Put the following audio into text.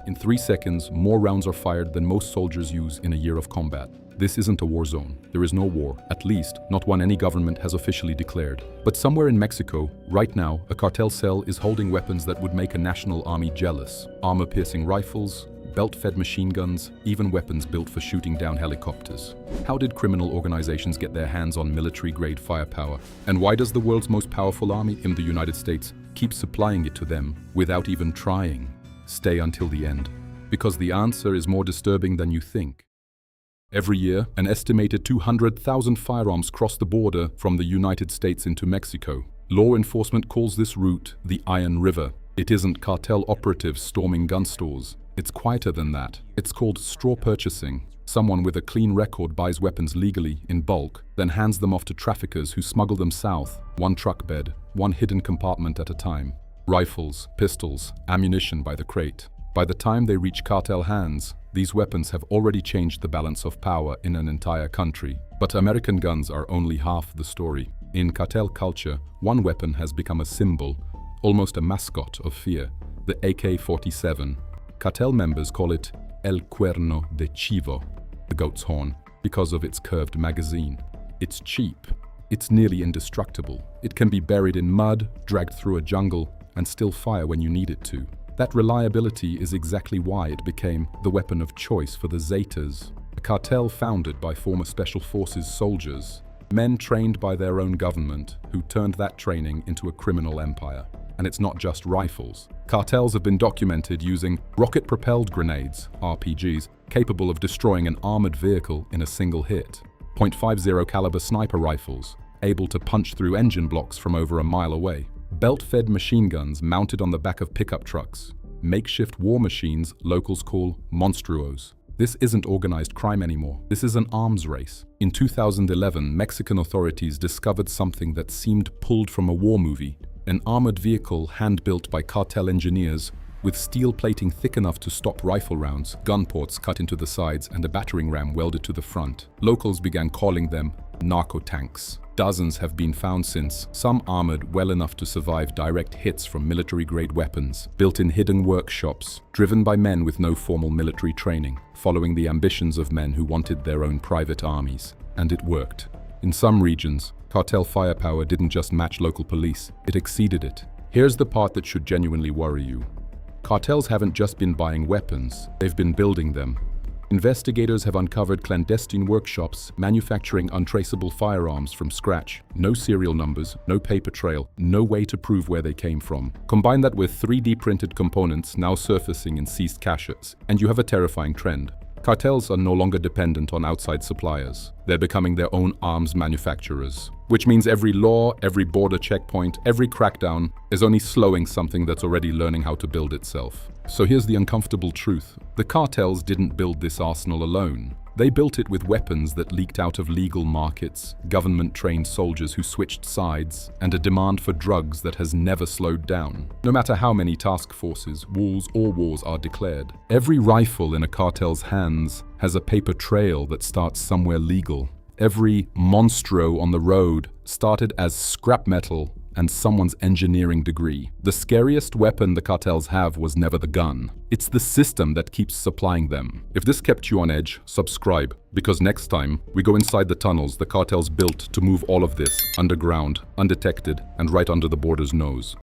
In 3 seconds, more rounds are fired than most soldiers use in a year of combat. This isn't a war zone. There is no war, at least not one any government has officially declared. But somewhere in Mexico, right now, a cartel cell is holding weapons that would make a national army jealous. Armor-piercing rifles, belt-fed machine guns, even weapons built for shooting down helicopters. How did criminal organizations get their hands on military-grade firepower? And why does the world's most powerful army, in the United States, keep supplying it to them without even trying? Stay until the end, because the answer is more disturbing than you think. Every year, an estimated 200,000 firearms cross the border from the United States into Mexico. Law enforcement calls this route the Iron River. It isn't cartel operatives storming gun stores. It's quieter than that. It's called straw purchasing. Someone with a clean record buys weapons legally, in bulk, then hands them off to traffickers who smuggle them south, one truck bed, one hidden compartment at a time. Rifles, pistols, ammunition by the crate. By the time they reach cartel hands, these weapons have already changed the balance of power in an entire country. But American guns are only half the story. In cartel culture, one weapon has become a symbol, almost a mascot of fear, the AK-47. Cartel members call it El Cuerno de Chivo, the goat's horn, because of its curved magazine. It's cheap. It's nearly indestructible. It can be buried in mud, dragged through a jungle, and still fire when you need it to. That reliability is exactly why it became the weapon of choice for the Zetas, a cartel founded by former Special Forces soldiers, men trained by their own government who turned that training into a criminal empire. And it's not just rifles. Cartels have been documented using rocket-propelled grenades, RPGs, capable of destroying an armored vehicle in a single hit. .50 caliber sniper rifles, able to punch through engine blocks from over a mile away. Belt-fed machine guns mounted on the back of pickup trucks. Makeshift war machines locals call monstruos. This isn't organized crime anymore. This is an arms race. In 2011, Mexican authorities discovered something that seemed pulled from a war movie. An armored vehicle hand-built by cartel engineers with steel plating thick enough to stop rifle rounds, gun ports cut into the sides, and a battering ram welded to the front. Locals began calling them narco tanks. Dozens have been found since, some armored well enough to survive direct hits from military-grade weapons, built in hidden workshops, driven by men with no formal military training, following the ambitions of men who wanted their own private armies. And it worked. In some regions, cartel firepower didn't just match local police, it exceeded it. Here's the part that should genuinely worry you. Cartels haven't just been buying weapons, they've been building them. Investigators have uncovered clandestine workshops manufacturing untraceable firearms from scratch. No serial numbers, no paper trail, no way to prove where they came from. Combine that with 3D printed components now surfacing in seized caches, and you have a terrifying trend. Cartels are no longer dependent on outside suppliers. They're becoming their own arms manufacturers. Which means every law, every border checkpoint, every crackdown is only slowing something that's already learning how to build itself. So here's the uncomfortable truth. The cartels didn't build this arsenal alone. They built it with weapons that leaked out of legal markets, government-trained soldiers who switched sides, and a demand for drugs that has never slowed down. No matter how many task forces, walls, or wars are declared, every rifle in a cartel's hands has a paper trail that starts somewhere legal. Every monstro on the road started as scrap metal and someone's engineering degree. The scariest weapon the cartels have was never the gun. It's the system that keeps supplying them. If this kept you on edge, subscribe, because next time we go inside the tunnels the cartels built to move all of this underground, undetected, and right under the border's nose.